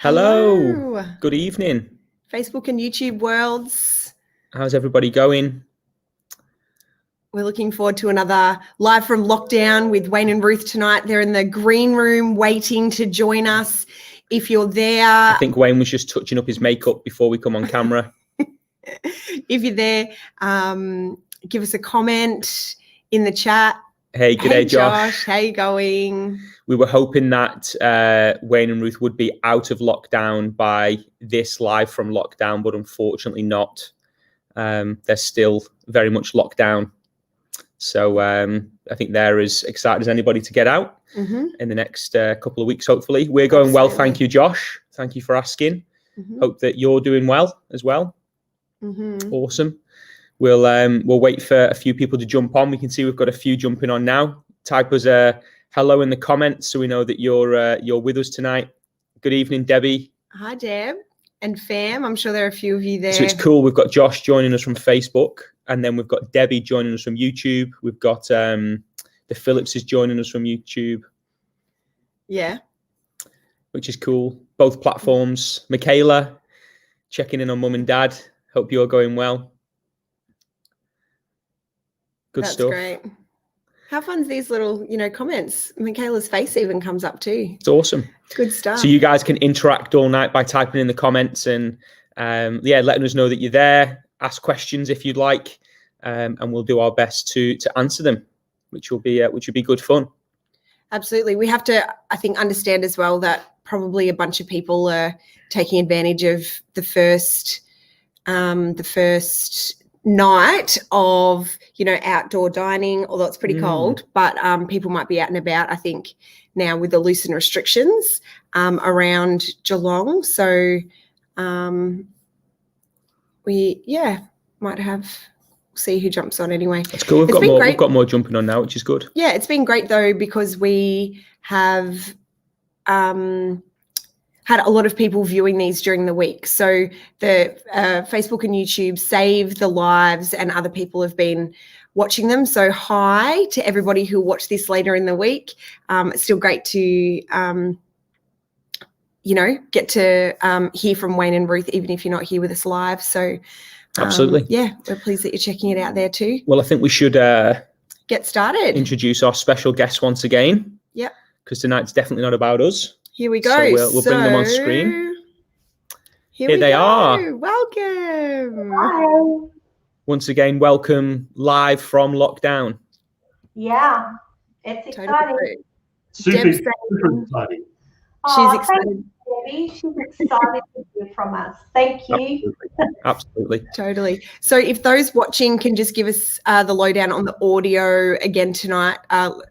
Hello. Good evening. Facebook and YouTube worlds. How's everybody going? We're looking forward to another live from lockdown with Wayne and Ruth tonight. They're in the green room waiting to join us. If you're there... I think Wayne was just touching up his makeup before we come on camera. If you're there, give us a comment in the chat. Hey, g'day, Josh. How you going? We were hoping that Wayne and Ruth would be out of lockdown by this live from lockdown, but unfortunately not. They're still very much locked down. So I think they're as excited as anybody to get out in the next couple of weeks, hopefully. We're going well, thank you, Josh. Thank you for asking. Hope that you're doing well as well. Awesome. We'll wait for a few people to jump on. We can see we've got a few jumping on now. Type us a hello in the comments so we know that you're with us tonight. Good evening, Debbie. Hi, Deb and fam. I'm sure there are a few of you there. So it's cool. We've got Josh joining us from Facebook, and then we've got Debbie joining us from YouTube. We've got the Phillips is joining us from YouTube. Yeah. Which is cool. Both platforms. Michaela checking in on mum and dad. Hope you're going well. Good stuff. That's great. How fun's these little, comments? Michaela's face even comes up too. It's awesome. Good stuff. So you guys can interact all night by typing in the comments and letting us know that you're there. Ask questions if you'd like, and we'll do our best to answer them, which will be good fun. Niabsolutely. We have to, I think, understand as well that probably a bunch of people are taking advantage of the first night of outdoor dining, although it's pretty cold, but people might be out and about, I think, now with the loosened restrictions around Geelong. So we might have see who jumps on anyway. That's cool. We've got more jumping on now, which is good. Yeah, it's been great though, because we have had a lot of people viewing these during the week. So the Facebook and YouTube save the lives and other people have been watching them. So hi to everybody who watched this later in the week. It's still great to, get to hear from Wayne and Ruth, even if you're not here with us live. So absolutely. We're pleased that you're checking it out there too. Well, I think we should get started. Introduce our special guests once again. Yep. Because tonight's definitely not about us. Here we go. So we'll bring them on screen. Here they are. Welcome. Hi. Once again, welcome live from lockdown. Yeah, it's exciting. Super exciting. She's excited. Debbie. She's excited to hear from us. Thank you. Absolutely. Totally. So if those watching can just give us the lowdown on the audio again tonight,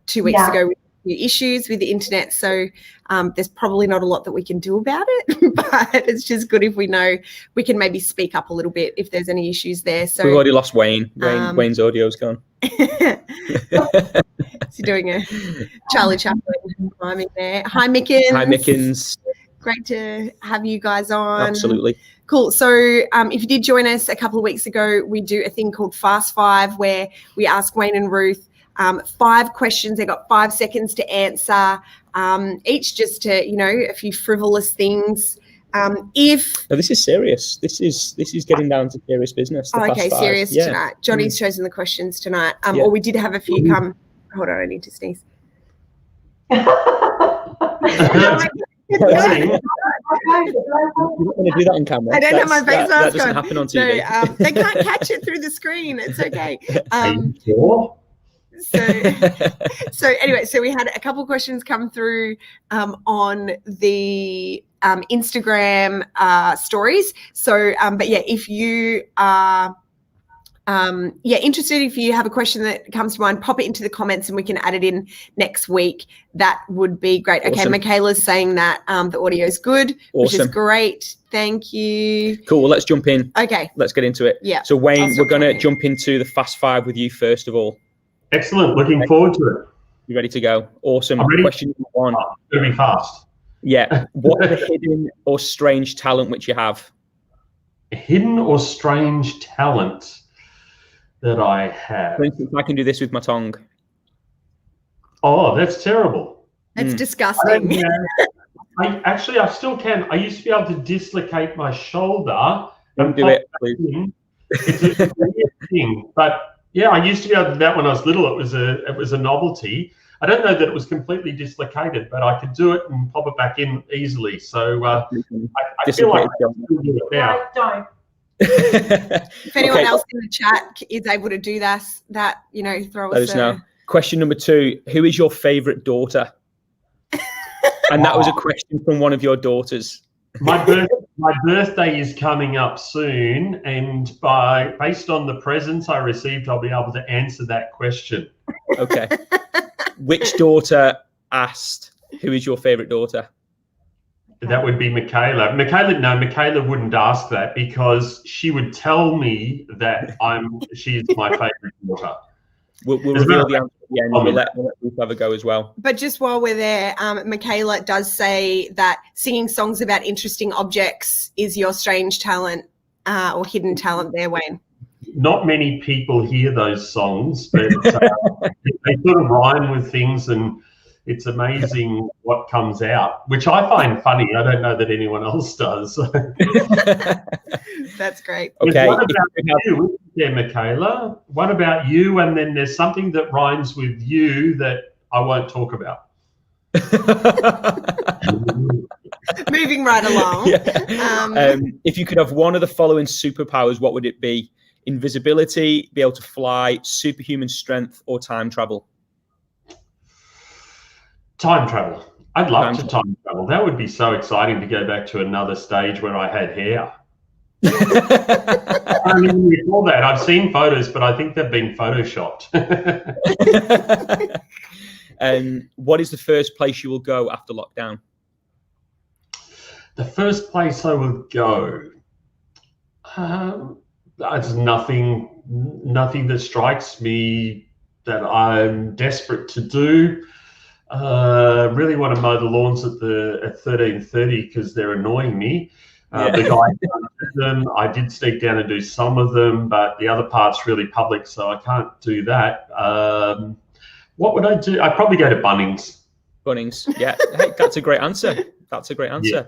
2 weeks ago with issues with the internet, so there's probably not a lot that we can do about it, but it's just good if we know we can maybe speak up a little bit if there's any issues there. So we've already lost Wayne. Wayne's audio's gone. Is he doing a Charlie Chaplin miming there? Hi, Mickens. Hi, Mickens. Great to have you guys on. Absolutely. Cool. So if you did join us a couple of weeks ago, we do a thing called Fast Five, where we ask Wayne and Ruth 5 questions. They got 5 seconds to answer, each just to, a few frivolous things. No, this is serious. This is getting down to serious business. Serious tonight. Johnny's chosen the questions tonight. Or we did have a few come. Hold on, I need to sneeze. You're not going to do that on camera. I don't have my face mask that doesn't happen on TV. No, they can't catch it through the screen. It's okay. So anyway, so we had a couple of questions come through on the Instagram stories. So, but yeah, if you are interested, if you have a question that comes to mind, pop it into the comments and we can add it in next week. That would be great. Okay, awesome. Michaela's saying that the audio is good, which is great. Thank you. Cool. Well, let's jump in. Okay. Let's get into it. Yeah. So Wayne, we're going to jump into the Fast Five with you first of all. Excellent. Looking forward to it. You ready to go? Awesome. Question number 1. It's going to be fast. Yeah. What is a hidden or strange talent which you have? A hidden or strange talent that I have. For instance, I can do this with my tongue. Oh, that's terrible. That's disgusting. I still can. I used to be able to dislocate my shoulder. Don't do it, please. It's a weird thing, but yeah, I used to be able to do that when I was little. It was a novelty. I don't know that it was completely dislocated, but I could do it and pop it back in easily. So I feel like I can still do it now. No, don't. If anyone else in the chat is able to do that, throw Let us know. Question number 2: who is your favourite daughter? And that was a question from one of your daughters. My birthday is coming up soon, and based on the presents I received, I'll be able to answer that question. Okay. Which daughter asked, who is your favourite daughter? That would be Michaela. Michaela wouldn't ask that because she would tell me that she's my favourite daughter. We'll reveal the answer at the end. We'll let Ruth have a go as well. But just while we're there, Michaela does say that singing songs about interesting objects is your strange talent or hidden talent there, Wayne. Not many people hear those songs, but they sort of rhyme with things, and it's amazing what comes out, which I find funny. I don't know that anyone else does. That's great. Okay. What about you? Yeah, Michaela. What about you? And then there's something that rhymes with you that I won't talk about. Moving right along. Yeah. If you could have one of the following superpowers, what would it be? Invisibility, be able to fly, superhuman strength, or time travel? Time travel. I'd love to time travel. That would be so exciting to go back to another stage where I had hair. I mean, before that, I've seen photos, but I think they've been photoshopped. What is the first place you will go after lockdown? The first place I will go, there's nothing that strikes me that I'm desperate to do. Really want to mow the lawns at 13:30 because they're annoying me. The guy did them. I did sneak down and do some of them, but the other part's really public, so I can't do that. What would I do? I'd probably go to Bunnings. Bunnings, yeah. Hey, that's a great answer. Yeah.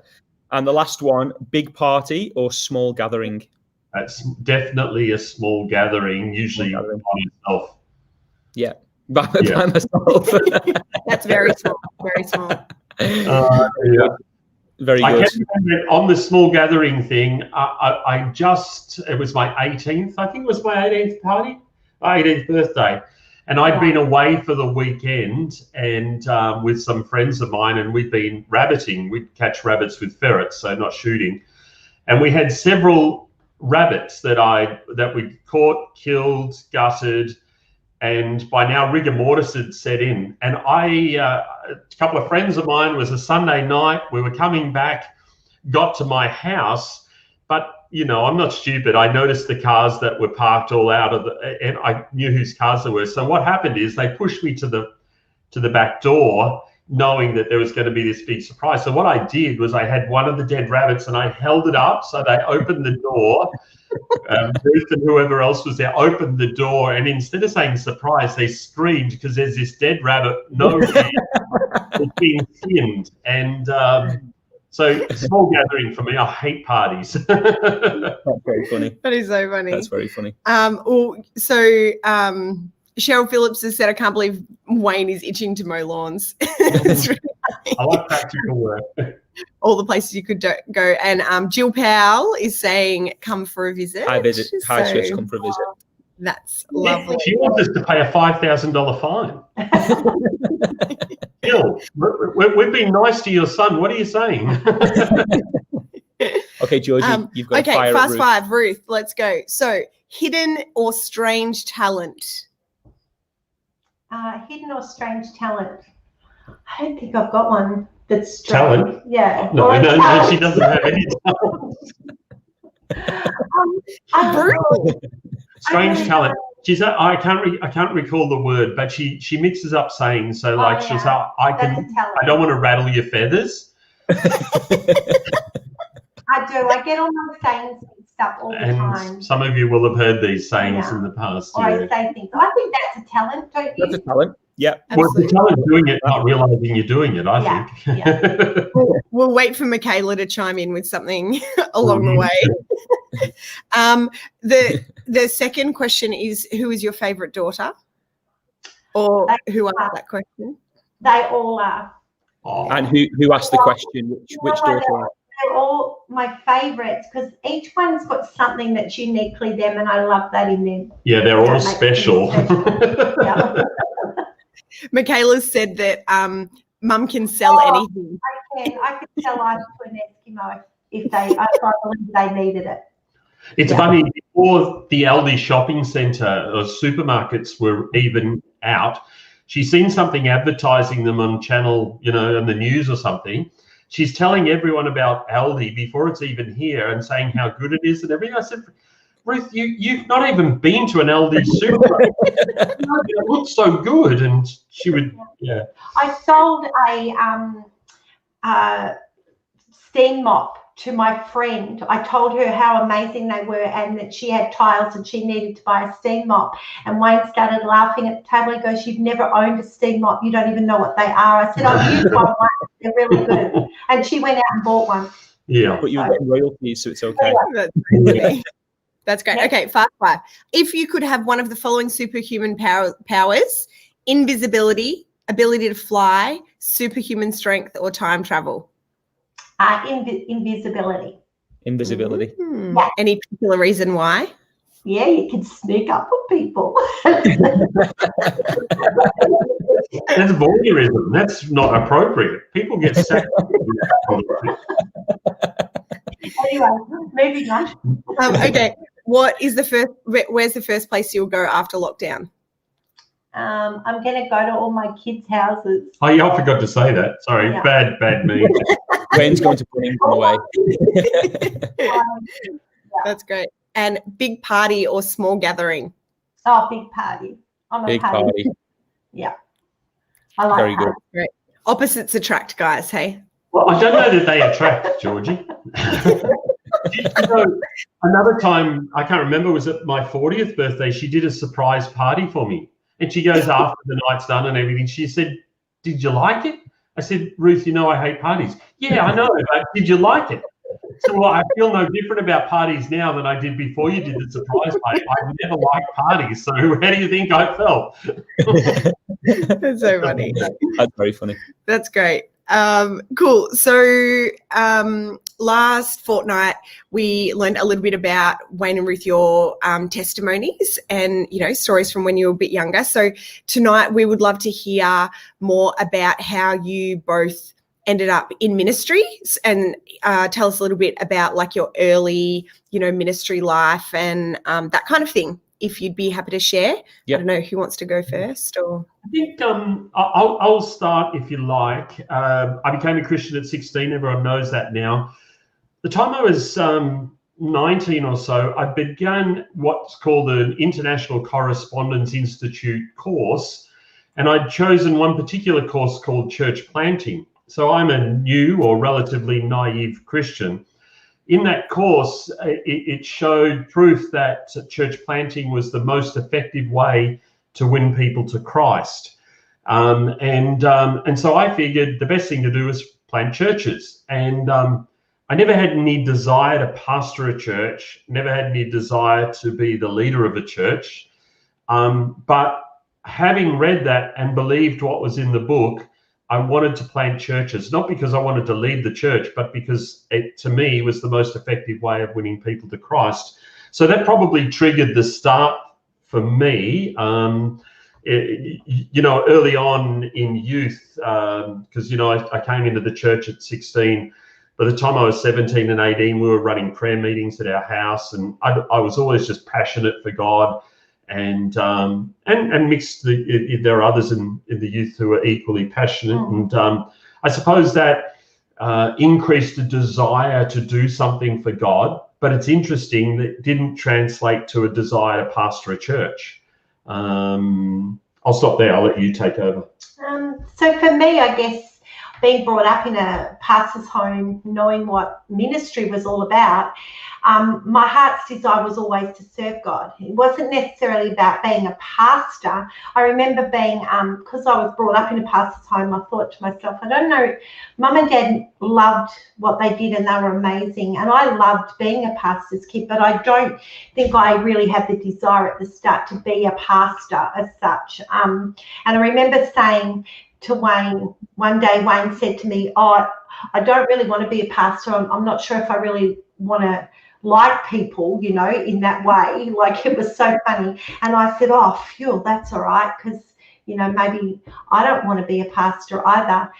And the last one, big party or small gathering? That's definitely a small gathering, usually by myself. Yeah, by myself. That's very small, very small. Yeah. Very good. I can remember on the small gathering thing, it was my 18th, I think it was my 18th party, my 18th birthday. And I'd been away for the weekend and with some friends of mine, and we'd been rabbiting. We'd catch rabbits with ferrets, so not shooting. And we had several rabbits that we'd caught, killed, gutted, and by now rigor mortis had set in. And a couple of friends of mine, was a Sunday night, we were coming back, got to my house, but I'm not stupid. I noticed the cars that were parked all out of and I knew whose cars they were. So what happened is they pushed me to the back door, knowing that there was going to be this big surprise. So what I did was I had one of the dead rabbits and I held it up so they opened the door. Ruth and whoever else was there opened the door, and instead of saying surprise, they screamed because there's this dead rabbit, no head, it's been skinned. And so small gathering for me. I hate parties. That's very funny. That is so funny. That's very funny. Cheryl Phillips has said, I can't believe Wayne is itching to mow lawns. It's really funny. I like practical work. All the places you could go. And Jill Powell is saying, come for a visit. Hi, Swiss, come for a visit. That's lovely. She wants us to pay a $5,000 fine. Jill, we've been nice to your son. What are you saying? Okay, Georgie, you've got okay, fast five, Ruth. Let's go. So, hidden or strange talent? Hidden or strange talent? I don't think I've got one that's strange. Talent? Yeah. No, she doesn't have any talent. Strange talent. She's I can't recall the word, but she mixes up sayings. So she'll say, I don't want to rattle your feathers. I do. I get all my sayings mixed up all the time. Some of you will have heard these sayings in the past. Or I say things. I think that's a talent, don't you? That's a talent. Yeah. Well, the challenge doing it, not realizing you're doing it, I think. Yeah. We'll wait for Michaela to chime in with something along the way. The second question is, who is your favourite daughter? Or who asked that question? They all are. Oh. And who asked the question? Which daughter? They're all my favourites because each one's got something that's uniquely them, and I love that in them. Yeah, they're all special. Yeah. Michaela said that Mum can sell anything. I could sell ice to an Eskimo if I believe they needed it. It's funny, before the Aldi shopping centre or supermarkets were even out, she's seen something advertising them on channel, on the news or something. She's telling everyone about Aldi before it's even here and saying how good it is and everything. I said, Ruth, you've not even been to an Aldi supermarket. It looks so good. And she would, I sold a steam mop to my friend. I told her how amazing they were and that she had tiles and she needed to buy a steam mop. And Wayne started laughing at the table. He goes, "You've never owned a steam mop. You don't even know what they are." I said, "I've used one once. They're really good." And she went out and bought one. Yeah. But you're getting royalties, so it's okay. That's great. Okay, fast five. If you could have one of the following superhuman powers: invisibility, ability to fly, superhuman strength, or time travel. Invisibility. Invisibility. Yeah. Any particular reason why? Yeah, you can sneak up on people. That's voyeurism. That's not appropriate. People get sacked. Anyway, moving on. Okay. Where's the first place you'll go after lockdown? I'm going to go to all my kids' houses. Oh, yeah, I forgot to say that. Sorry, Yeah. bad me. Wayne's going to put him away. That's great. And big party or small gathering? Oh, big party. I'm a Big party. Yeah. I like Very that. good. Great. Opposites attract, guys, hey? Well, I don't know that they attract, Georgie. Another time, I can't remember, was it my 40th birthday, she did a surprise party for me. And she goes, after the night's done and everything, she said, "Did you like it?" I said, "Ruth, I hate parties." "Yeah, I know, but did you like it?" So, well, I feel no different about parties now than I did before you did the surprise party. I never liked parties. So how do you think I felt? That's so funny. That's very funny. That's great. Cool. So last fortnight we learned a little bit about Wayne and Ruth, your testimonies and stories from when you were a bit younger. So tonight we would love to hear more about how you both ended up in ministry and tell us a little bit about like your early ministry life and that kind of thing, if you'd be happy to share. Yep. I don't know who wants to go first. Or I think I'll start if you like. I became a Christian at 16. Everyone knows that now. The time I was 19 or so, I began what's called an International Correspondence Institute course, and I'd chosen one particular course called Church Planting. So I'm a new or relatively naive Christian. In that course, it showed proof that church planting was the most effective way to win people to Christ. And so I figured the best thing to do was plant churches. And I never had any desire to pastor a church, never had any desire to be the leader of a church. But having read that and believed what was in the book, I wanted to plant churches, not because I wanted to lead the church, but because it, to me, was the most effective way of winning people to Christ. So that probably triggered the start for me, early on in youth, because, I came into the church at 16. By the time I was 17 and 18, we were running prayer meetings at our house, and I was always just passionate for God. And mixed. There are others in the youth who are equally passionate, and I suppose that increased a desire to do something for God. But it's interesting that it didn't translate to a desire to pastor a church. I'll stop there. I'll let you take over. So for me, I guess being brought up in a pastor's home, knowing what ministry was all about, my heart's desire was always to serve God. It wasn't necessarily about being a pastor. I remember being, because I was brought up in a pastor's home, I thought to myself, I don't know, Mum and Dad loved what they did and they were amazing. And I loved being a pastor's kid, but I don't think I really had the desire at the start to be a pastor as such. And I remember saying to Wayne, one day Wayne said to me, oh, I don't really want to be a pastor. I'm not sure if I really want to like people, you know, in that way. Like, it was so funny. And I said, oh, phew, that's all right, because, you know, maybe I don't want to be a pastor either.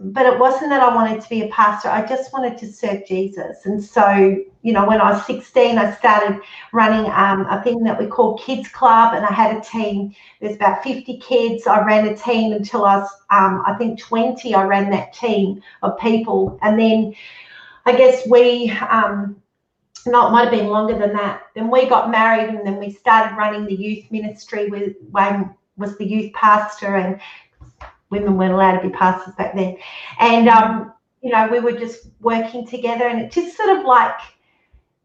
But it wasn't that I wanted to be a pastor. I just wanted to serve Jesus. And so, you know, when I was 16, I started running a thing that we call Kids Club, and I had a team. There's about 50 kids. I ran a team until I was, I think, 20. I ran that team of people. And then I guess we... no, it might have been longer than that. Then we got married, and then we started running the youth ministry. With Wayne was the youth pastor, and women weren't allowed to be pastors back then. And, you know, we were just working together, and it just sort of like,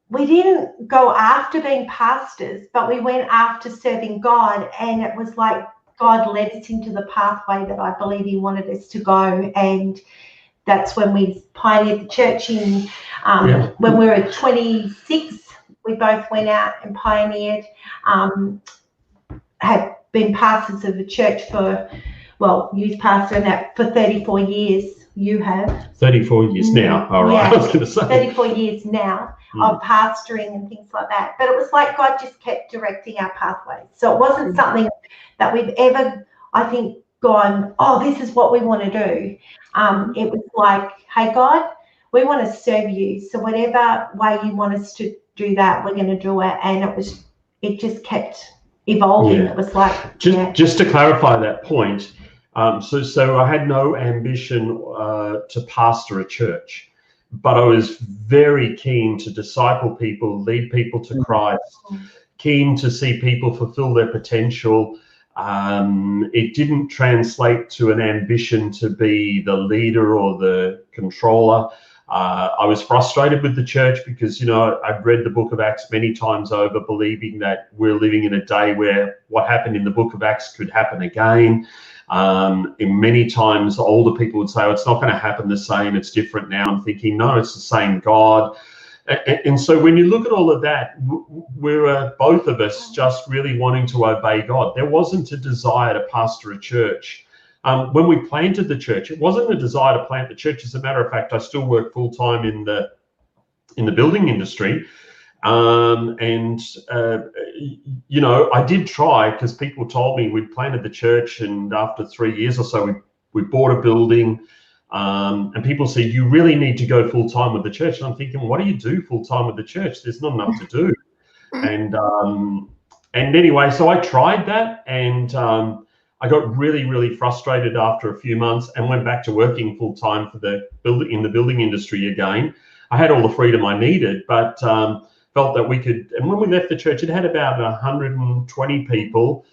we didn't go after being pastors, but we went after serving God. And it was like God led us into the pathway that I believe he wanted us to go. And that's when we pioneered the church in, when we were 26, we both went out and pioneered, had been pastors of the church for, well, youth pastor and that for 34 years. You have? 34 years now. All right, yeah, I was going to say. 34 years now of pastoring and things like that. But it was like God just kept directing our pathways. So it wasn't something that we've ever, I think, gone, oh, this is what we want to do. It was like, hey, God, we want to serve you. So whatever way you want us to do that, we're going to do it. And it just kept evolving. Yeah. It was like, just to clarify that point. So I had no ambition to pastor a church, but I was very keen to disciple people, lead people to Christ, keen to see people fulfill their potential. It didn't translate to an ambition to be the leader or the controller. I was frustrated with the church because, you know, I've read the book of Acts many times over, believing that we're living in a day where what happened in the book of Acts could happen again. And many times older people would say, oh, it's not going to happen the same, it's different now. I'm thinking, no, it's the same God. And so when you look at all of that, we're both of us just really wanting to obey God. There wasn't a desire to pastor a church. When we planted the church, it wasn't a desire to plant the church. As a matter of fact, I still work full time in the building industry. You know, I did try, because people told me we'd planted the church, and after 3 years or so, we bought a building. And people said, you really need to go full time with the church. And I'm thinking, what do you do full time with the church? There's not enough to do. And anyway, so I tried that, and I got really, really frustrated after a few months and went back to working full time in the building industry again. I had all the freedom I needed, but felt that we could. And when we left the church, it had about 120 people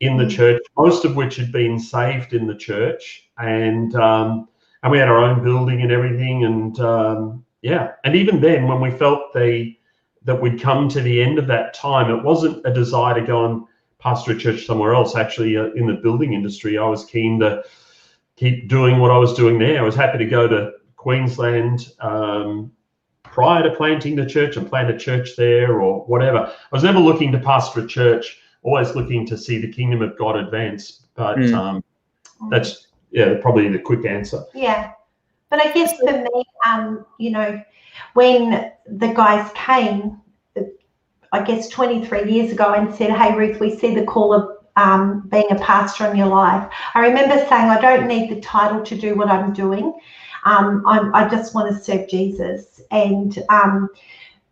in the church, most of which had been saved in the church, and we had our own building and everything. And and even then, when we felt that we'd come to the end of that time, it wasn't a desire to go and pastor a church somewhere else. Actually, in the building industry, I was keen to keep doing what I was doing there. I was happy to go to Queensland prior to planting the church and plant a church there or whatever. I was never looking to pastor a church, always looking to see the kingdom of God advance. But that's probably the quick answer. Yeah. But I guess for me, you know, when the guys came, I guess 23 years ago, and said, hey, Ruth, we see the call of being a pastor in your life. I remember saying, I don't need the title to do what I'm doing. I just want to serve Jesus. And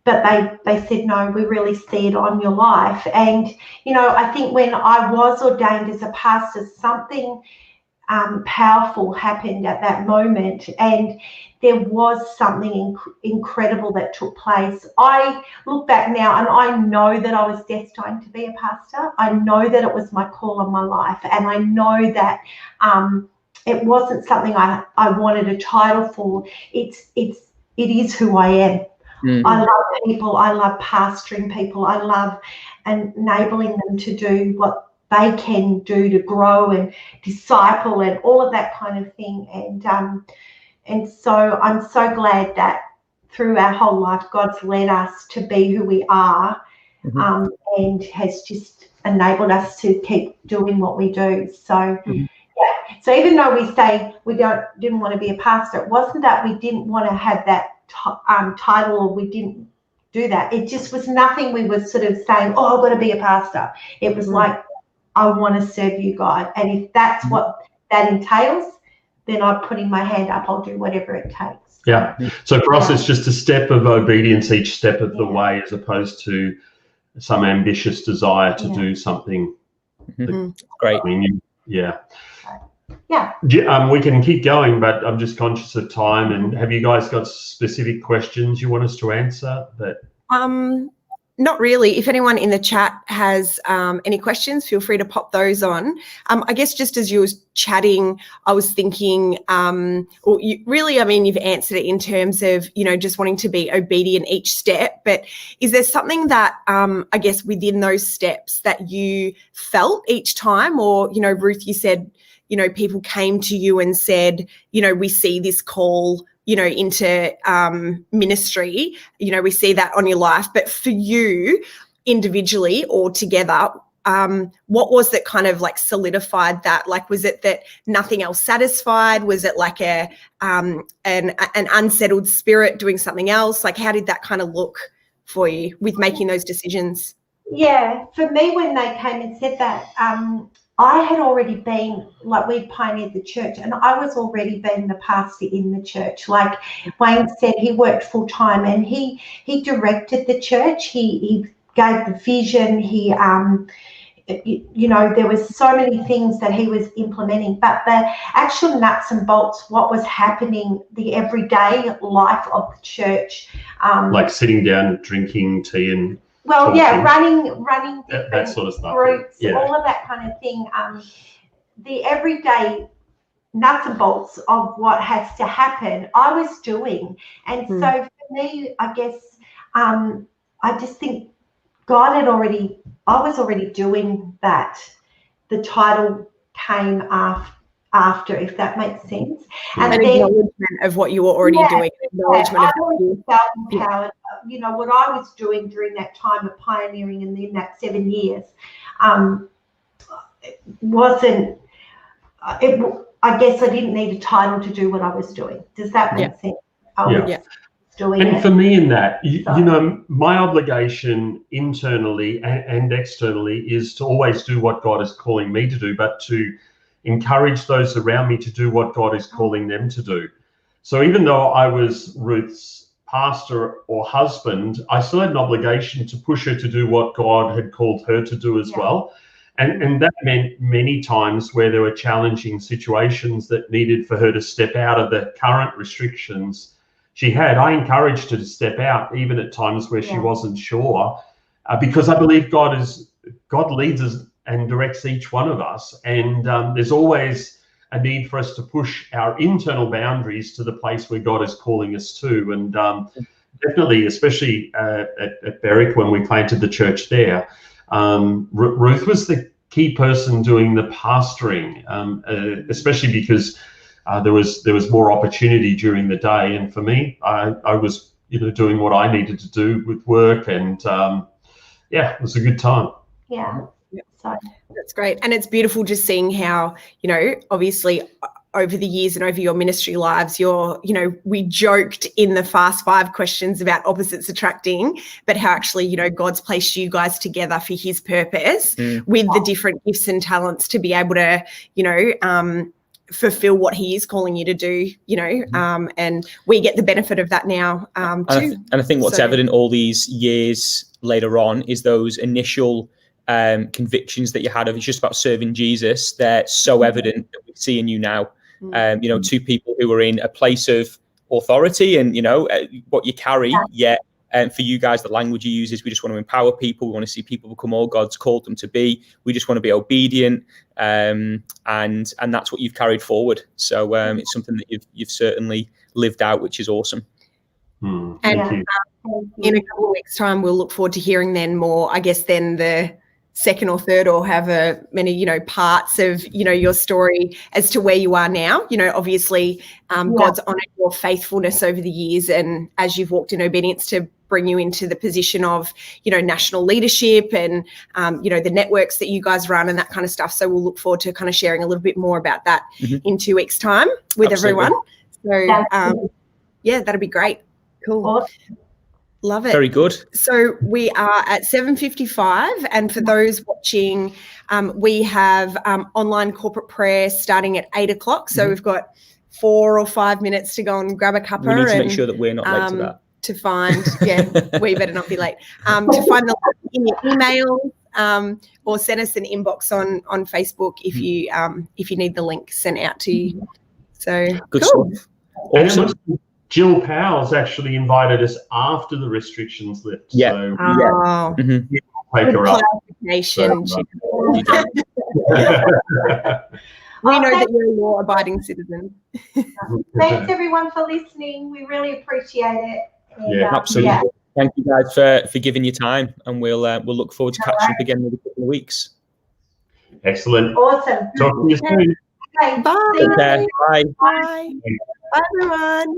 but they said, no, we really see it on your life. And, you know, I think when I was ordained as a pastor, something powerful happened at that moment, and there was something incredible that took place. I look back now and I know that I was destined to be a pastor. I know that it was my call on my life, and I know that it wasn't something I wanted a title for. It is who I am. I love people. I love pastoring people. I love enabling them to do what they can do to grow and disciple and all of that kind of thing. And so I'm so glad that through our whole life, God's led us to be who we are, and has just enabled us to keep doing what we do. So, so even though we say we didn't want to be a pastor, it wasn't that we didn't want to have that title, or we didn't do that. It just was nothing we were sort of saying, oh, I've got to be a pastor. It was like, I want to serve you, God. And if that's what that entails, then I'm putting my hand up. I'll do whatever it takes. Yeah. So for us, it's just a step of obedience each step of the way, as opposed to some ambitious desire to do something. Great. I mean, Yeah. We can keep going, but I'm just conscious of time. And have you guys got specific questions you want us to answer? Not really. If anyone in the chat has any questions, feel free to pop those on. I guess just as you were chatting, I was thinking, you've answered it in terms of, just wanting to be obedient each step. But is there something that, I guess, within those steps that you felt each time? Or, Ruth, you said, people came to you and said, we see this call, into ministry, we see that on your life. But for you individually or together, what was that kind of like solidified that? Like, was it that nothing else satisfied? Was it like an unsettled spirit doing something else? Like, how did that kind of look for you with making those decisions? Yeah, for me, when they came and said that, I had already been, like, we'd pioneered the church, and I was already been the pastor in the church. Like Wayne said, he worked full time, and he directed the church. He gave the vision. He, there was so many things that he was implementing, but the actual nuts and bolts, what was happening, the everyday life of the church, like sitting down, drinking tea, and running that sort of stuff, groups, all of that kind of thing. The everyday nuts and bolts of what has to happen, I was doing. And so for me, I guess, I just think I was already doing that. The title came after, if that makes sense. And then, acknowledgement of what you were already doing. Acknowledgement I already felt empowered. What I was doing during that time of pioneering and in that 7 years, wasn't. I guess I didn't need a title to do what I was doing. Does that make sense? Doing and it. for me in that, my obligation internally and externally is to always do what God is calling me to do, but to encourage those around me to do what God is calling them to do. So even though I was Ruth's pastor or husband, I still had an obligation to push her to do what God had called her to do as well. And that meant many times where there were challenging situations that needed for her to step out of the current restrictions she had, I encouraged her to step out, even at times where she wasn't sure, because I believe God leads us and directs each one of us. And there's always a need for us to push our internal boundaries to the place where God is calling us to. And definitely, especially at Berwick, when we planted the church there, Ruth was the key person doing the pastoring, especially because there was more opportunity during the day. And for me, I was doing what I needed to do with work, and it was a good time. Yeah. So that's great. And it's beautiful just seeing how, obviously over the years and over your ministry lives, we joked in the Fast 5 questions about opposites attracting, but how actually, God's placed you guys together for his purpose with the different gifts and talents to be able to, fulfill what he is calling you to do, and we get the benefit of that now too. And I think what's evident all these years later on is those initial convictions that you had of it's just about serving Jesus. They're so evident that we see in you now. Two people who are in a place of authority and what you carry, yet for you guys, the language you use is we just want to empower people. We want to see people become all God's called them to be. We just want to be obedient, and that's what you've carried forward. So it's something that you've certainly lived out, which is awesome. Thank you. In a couple of weeks' time, we'll look forward to hearing then more, I guess, then the second or third, or however many, parts of, your story as to where you are now. Obviously, God's honored your faithfulness over the years, and as you've walked in obedience to bring you into the position of, national leadership and, the networks that you guys run and that kind of stuff. So we'll look forward to kind of sharing a little bit more about that in 2 weeks' time with everyone. So, that'll be great. Cool. Awesome. Love it. Very good. So we are at 7:55, and for those watching, we have online corporate prayer starting at 8 o'clock. So we've got 4 or 5 minutes to go and grab a cuppa. We need to make sure that we're not late to that. To find, we better not be late. To find the link in your email, or send us an inbox on Facebook if you need the link sent out to you. So good cool. stuff. Awesome. Jill Powell's actually invited us after the restrictions lift. Yeah. So Good clarification. We know that you're a law-abiding citizen. Thanks everyone for listening. We really appreciate it. And, absolutely. Yeah. Thank you guys for giving your time, and we'll look forward to catching up again in a couple of weeks. Excellent. Awesome. Talk to you soon. Okay. Bye. Take care. Bye. Bye. Bye, everyone.